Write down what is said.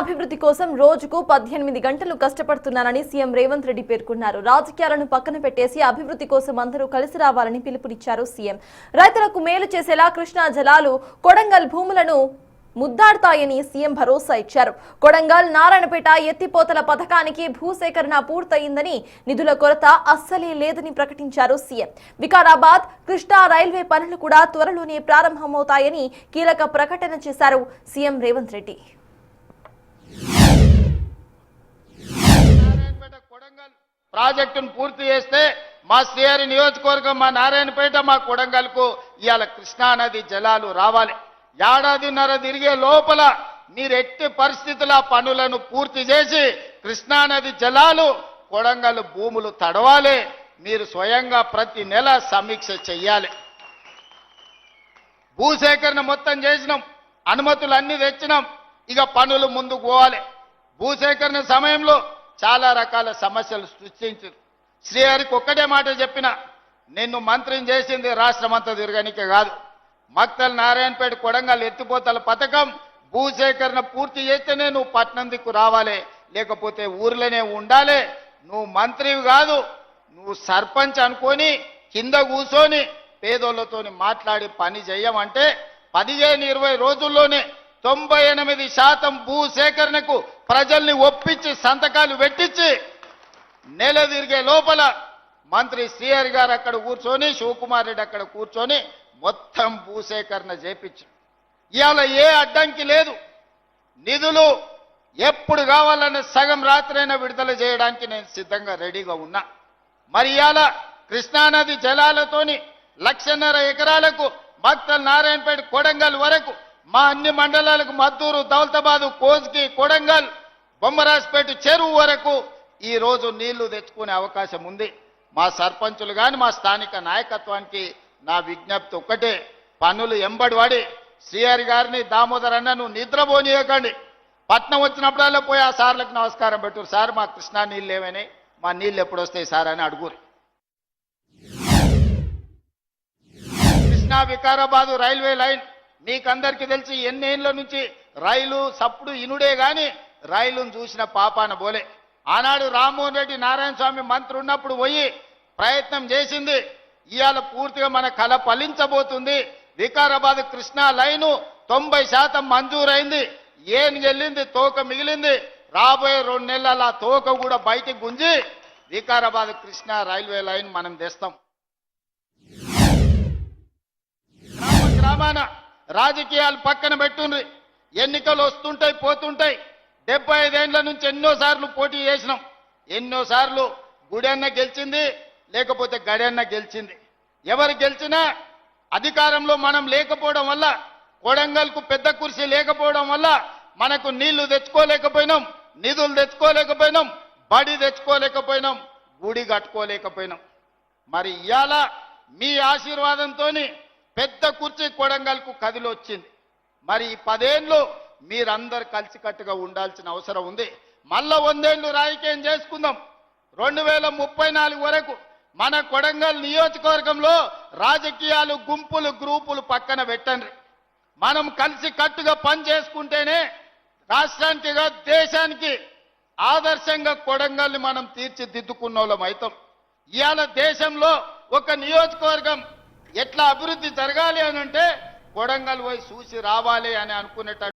అభివృద్ధి కోసం రోజుకు 18 గంటలు కష్టపడుతున్నానని సీఎం రేవంత్ రెడ్డి పేర్కొన్నారు. రాజకీయాలను పక్కన పెట్టేసి అభివృద్ధి కోసం అందరూ కలిసి రావాలని పిలుపునిచ్చారు సీఎం. రైతులకు మేలు చేసేలా కృష్ణా జలాలు కొడంగల్ భూములను ముద్దాడుతాయని సీఎం భరోసా ఇచ్చారు. కొడంగల్ నారాయణపేట ఎత్తిపోతల పథకానికి భూసేకరణ పూర్తయిందని, నిధుల కొరత అస్సలే లేదని ప్రకటించారు సీఎం. వికారాబాద్ కృష్ణా రైల్వే పనులు కూడా త్వరలోనే ప్రారంభమవుతాయని కీలక ప్రకటన చేశారు సీఎం రేవంత్ రెడ్డి. ప్రాజెక్టును పూర్తి చేస్తే మా శ్రీహరి నియోజకవర్గం, మా నారాయణపేట, మా కొడంగల్కు ఇవాళ కృష్ణానది జలాలు రావాలి. ఏడాదిన్నర తిరిగే లోపల మీరు ఎట్టి పరిస్థితుల పనులను పూర్తి చేసి కృష్ణానది జలాలు కొడంగల్ భూములు తడవాలి. మీరు స్వయంగా ప్రతి నెల సమీక్ష చెయ్యాలి. భూసేకరణ మొత్తం చేసినాం, అనుమతులు అన్ని తెచ్చినాం, ఇక పనులు ముందుకు పోవాలి. భూసేకరణ సమయంలో చాలా రకాల సమస్యలు సృష్టించారు. శ్రీహరికి ఒక్కటే మాట చెప్పిన, నిన్ను మంత్రిని చేసింది రాష్ట్రమంతా తిరగనికే కాదు. మక్తల్ నారాయణపేట కొడంగల్ ఎత్తిపోతల పథకం భూసేకరణ పూర్తి చేస్తేనే నువ్వు పట్నం దిక్కు రావాలి, లేకపోతే ఊర్లోనే ఉండాలి. నువ్వు మంత్రివి కాదు, నువ్వు సర్పంచ్ అనుకొని కింద కూర్చొని పేదోళ్లతోని మాట్లాడి పని చేయమంటే 15-20 రోజుల్లోనే 98% భూసేకరణకు ప్రజల్ని ఒప్పించి సంతకాలు పెట్టించి నెల తిరిగే లోపల మంత్రి శ్రీహరి గారు అక్కడ కూర్చొని, శివకుమార్ రెడ్డి అక్కడ కూర్చొని మొత్తం భూసేకరణ చేపించు. ఇవాళ ఏ అడ్డంకి లేదు. నిధులు ఎప్పుడు కావాలనే సగం రాత్రైనా విడుదల చేయడానికి నేను సిద్ధంగా రెడీగా ఉన్నా. మరి ఇవాళ కృష్ణానది జలాలతోని 1.5 ఎకరాలకు మక్తల్ నారాయణపేట కొడంగల్ వరకు మా అన్ని మండలాలకు మద్దూరు, దౌలతాబాదు, కోజ్కి, కొడంగల్, బొమ్మరాజ్పేట చెరువు వరకు ఈ రోజు నీళ్లు తెచ్చుకునే అవకాశం ఉంది. మా సర్పంచులు కానీ మా స్థానిక నాయకత్వానికి నా విజ్ఞప్తి ఒక్కటే, పనులు ఎంబడివాడి శ్రీహరి గారిని, దామోదర్ అన్నను నిద్రపోనీయకండి. పట్నం వచ్చినప్పుడల్లా పోయి ఆ సార్లకు నమస్కారం పెట్టురు. సార్ మా కృష్ణా నీళ్ళు ఏమైనాయి, మా నీళ్ళు ఎప్పుడు వస్తాయి సార్ అని అడుగురు. కృష్ణా వికారాబాదు రైల్వే లైన్ మీకందరికీ తెలిసి ఎన్నేళ్ల నుంచి రైలు సప్పుడు ఇనుడే గాని రైలును చూసిన పాపాన బోలే. ఆనాడు రామ్మోహన్ రెడ్డి నారాయణ స్వామి మంత్రి ఉన్నప్పుడు పోయి ప్రయత్నం చేసింది. ఇవాళ పూర్తిగా మన కళ ఫలించబోతుంది. వికారాబాద్ కృష్ణా లైను 90% మంజూరైంది. ఏం వెళ్ళింది, తోక మిగిలింది. రాబోయే 2 నెలల తోక కూడా బయటికి గుంజి వికారాబాద్ కృష్ణా రైల్వే లైన్ మనం తెస్తాం. గ్రామాన రాజకీయాలు పక్కన పెట్టుండ్రి. ఎన్నికలు వస్తుంటాయి, పోతుంటాయి. 75 ఏళ్ల నుంచి ఎన్నోసార్లు పోటీ చేసినాం. ఎన్నోసార్లు గుడెన్న గెలిచింది, లేకపోతే గడెన్న గెలిచింది. ఎవరు గెలిచినా అధికారంలో మనం లేకపోవడం వల్ల, కొడంగల్కు పెద్ద కుర్చీ లేకపోవడం వల్ల మనకు నీళ్లు తెచ్చుకోలేకపోయినాం, నిధులు తెచ్చుకోలేకపోయినాం, బడి తెచ్చుకోలేకపోయినాం, గుడి కట్టుకోలేకపోయినాం. మరి ఇవాళ మీ ఆశీర్వాదంతో పెద్ద కుర్చీ కొడంగల్కు కదిలొచ్చింది. మరి ఈ 10 ఏళ్ళు మీరందరు కలిసికట్టుగా ఉండాల్సిన అవసరం ఉంది. మళ్ళా 100 ఏళ్ళు రాజకీయం చేసుకుందాం. 2034 వరకు మన కొడంగల్ నియోజకవర్గంలో రాజకీయాలు, గుంపులు, గ్రూపులు పక్కన పెట్టండి. మనం కలిసి కట్టుగా పని చేసుకుంటేనే రాష్ట్రానికి, దేశానికి ఆదర్శంగా కొడంగల్ని మనం తీర్చిదిద్దుకున్న వాళ్ళం అవుతాం. ఇవాళ దేశంలో ఒక నియోజకవర్గం ఎట్లా అభివృద్ధి జరగాలి అని అంటే కొడంగల్ పోయి చూసి రావాలి అని అనుకునేట